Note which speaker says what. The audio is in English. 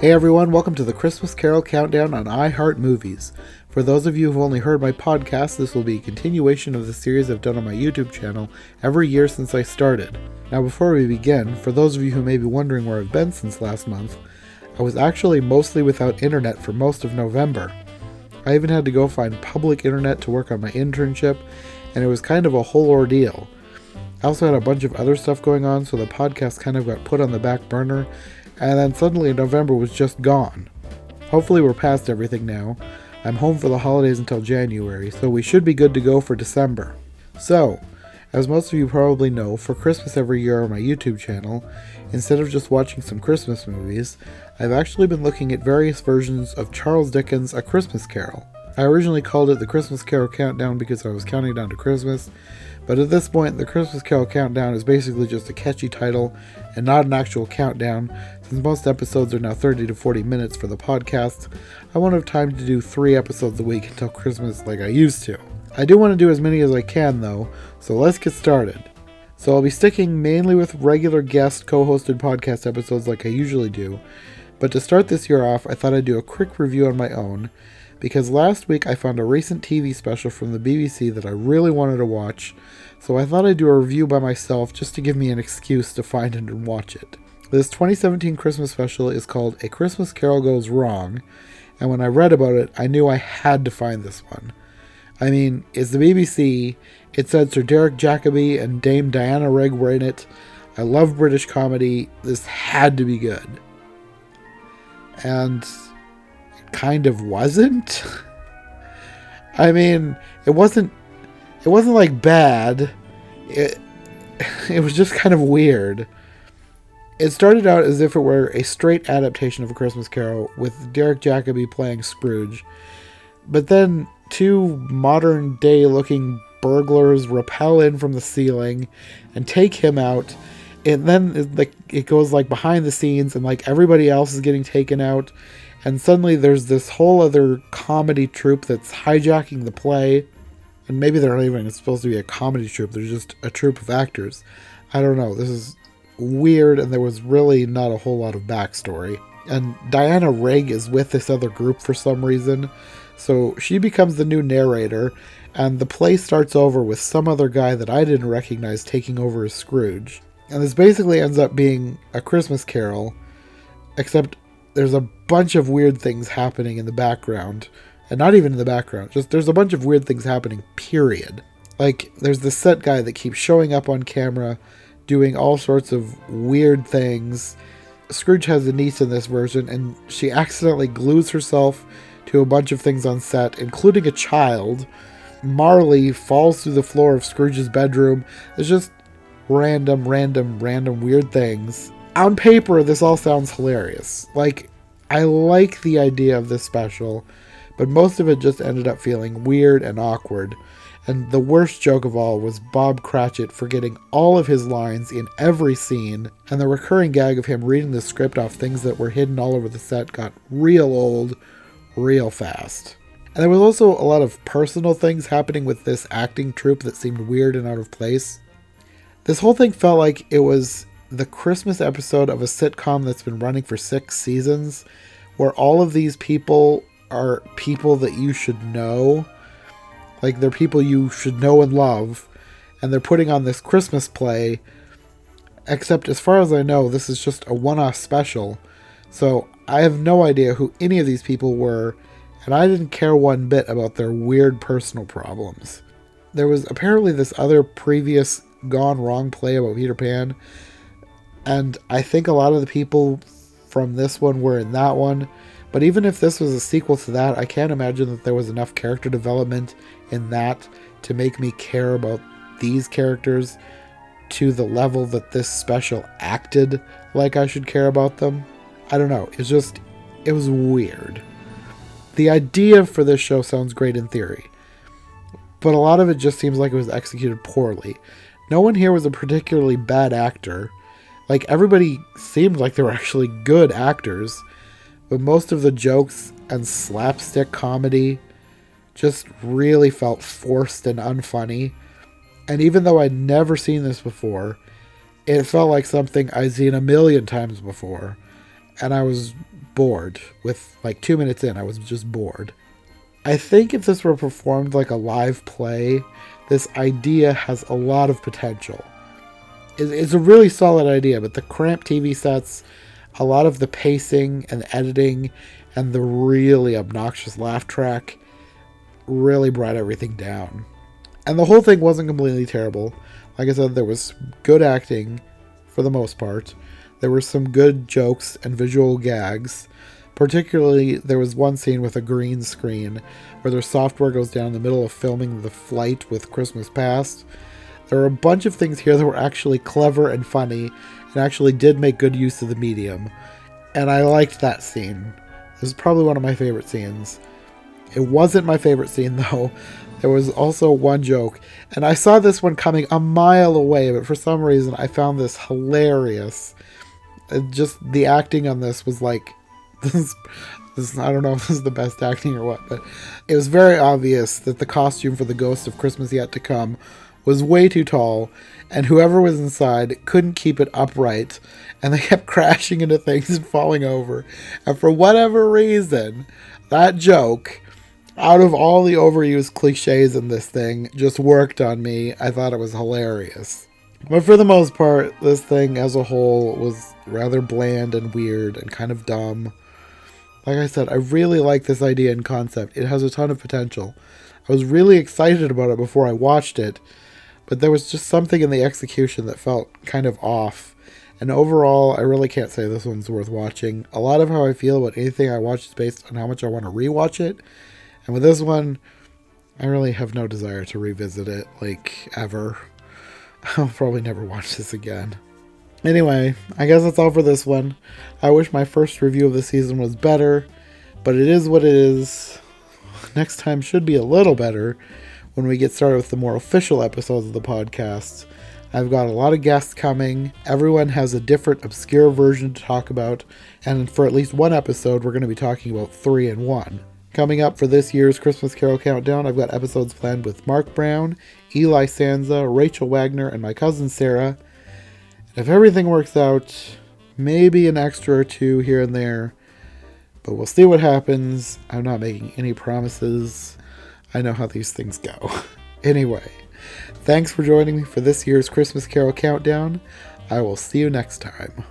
Speaker 1: Hey everyone, welcome to the Christmas Carol Countdown on iHeart Movies. For those of you who've only heard my podcast, this will be a continuation of the series I've done on my YouTube channel every year since I started. Now before we begin, for those of you who may be wondering where I've been since last month, I was actually mostly without internet for most of November. I even had to go find public internet to work on my internship, and it was kind of a whole ordeal. I also had a bunch of other stuff going on, so the podcast kind of got put on the back burner, and then suddenly November was just gone. Hopefully we're past everything now. I'm home for the holidays until January, so we should be good to go for December. So, as most of you probably know, for Christmas every year on my YouTube channel, instead of just watching some Christmas movies, I've actually been looking at various versions of Charles Dickens' A Christmas Carol. I originally called it the Christmas Carol Countdown because I was counting down to Christmas, but at this point, the Christmas Carol Countdown is basically just a catchy title and not an actual countdown. Since most episodes are now 30 to 40 minutes for the podcast, I won't have time to do 3 episodes a week until Christmas like I used to. I do want to do as many as I can though, so let's get started. So I'll be sticking mainly with regular guest co-hosted podcast episodes like I usually do, but to start this year off, I thought I'd do a quick review on my own, because last week I found a recent TV special from the BBC that I really wanted to watch, so I thought I'd do a review by myself just to give me an excuse to find it and watch it. This 2017 Christmas special is called A Christmas Carol Goes Wrong, and when I read about it, I knew I had to find this one. I mean, it's the BBC, it said Sir Derek Jacobi and Dame Diana Rigg were in it. I love British comedy, this had to be good. And it kind of wasn't. I mean, it wasn't like bad. It was just kind of weird. It started out as if it were a straight adaptation of A Christmas Carol with Derek Jacobi playing Scrooge. But then 2 modern day looking burglars rappel in from the ceiling and take him out. And then it goes like behind the scenes and like everybody else is getting taken out. And suddenly there's this whole other comedy troupe that's hijacking the play. And maybe they're not even supposed to be a comedy troupe. They're just a troupe of actors. I don't know. This is weird, and there was really not a whole lot of backstory. And Diana Rigg is with this other group for some reason. So she becomes the new narrator, and the play starts over with some other guy that I didn't recognize taking over as Scrooge. And this basically ends up being A Christmas Carol, except there's a bunch of weird things happening in the background. And not even in the background, just there's a bunch of weird things happening, period. Like, there's this set guy that keeps showing up on camera, doing all sorts of weird things. Scrooge has a niece in this version, and she accidentally glues herself to a bunch of things on set, including a child. Marley falls through the floor of Scrooge's bedroom. There's just random weird things. On paper, this all sounds hilarious. Like, I like the idea of this special, but most of it just ended up feeling weird and awkward. And the worst joke of all was Bob Cratchit forgetting all of his lines in every scene, and the recurring gag of him reading the script off things that were hidden all over the set got real old, real fast. And there was also a lot of personal things happening with this acting troupe that seemed weird and out of place. This whole thing felt like it was the Christmas episode of a sitcom that's been running for 6 seasons, where all of these people are people that you should know. Like, they're people you should know and love, and they're putting on this Christmas play, except as far as I know, this is just a one-off special, so I have no idea who any of these people were, and I didn't care one bit about their weird personal problems. There was apparently this other previous gone wrong play about Peter Pan, and I think a lot of the people from this one were in that one. But even if this was a sequel to that, I can't imagine that there was enough character development in that to make me care about these characters to the level that this special acted like I should care about them. I don't know. It was weird. The idea for this show sounds great in theory, but a lot of it just seems like it was executed poorly. No one here was a particularly bad actor. Like, everybody seemed like they were actually good actors. But most of the jokes and slapstick comedy just really felt forced and unfunny. And even though I'd never seen this before, it felt like something I'd seen a million times before. and I was bored. With like 2 minutes in, I was just bored. I think if this were performed like a live play, this idea has a lot of potential. It's a really solid idea, but the cramped TV sets, a lot of the pacing and editing, and the really obnoxious laugh track really brought everything down. And the whole thing wasn't completely terrible. Like I said, there was good acting for the most part. There were some good jokes and visual gags. Particularly, there was one scene with a green screen where their software goes down in the middle of filming the flight with Christmas Past. There were a bunch of things here that were actually clever and funny and actually did make good use of the medium. And I liked that scene. This is probably one of my favorite scenes. It wasn't my favorite scene, though. There was also one joke, and I saw this one coming a mile away, but for some reason I found this hilarious. Just the acting on this was like, this I don't know if this is the best acting or what, but it was very obvious that the costume for the Ghost of Christmas Yet to Come was way too tall, and whoever was inside couldn't keep it upright, and they kept crashing into things and falling over. And for whatever reason, that joke, out of all the overused cliches in this thing, just worked on me. I thought it was hilarious. But for the most part, this thing as a whole was rather bland and weird and kind of dumb. Like I said, I really like this idea and concept. It has a ton of potential. I was really excited about it before I watched it, but there was just something in the execution that felt kind of off. And overall, I really can't say this one's worth watching. A lot of how I feel about anything I watch is based on how much I want to rewatch it. And with this one, I really have no desire to revisit it, like, ever. I'll probably never watch this again. Anyway, I guess that's all for this one. I wish my first review of the season was better, but it is what it is. Next time should be a little better when we get started with the more official episodes of the podcast. I've got a lot of guests coming. Everyone has a different obscure version to talk about, and for at least one episode, we're going to be talking about 3 in 1. Coming up for this year's Christmas Carol Countdown, I've got episodes planned with Mark Brown, Eli Sanza, Rachel Wagner, and my cousin Sarah. And if everything works out, maybe an extra or two here and there, but we'll see what happens. I'm not making any promises. I know how these things go. Anyway, thanks for joining me for this year's Christmas Carol Countdown. I will see you next time.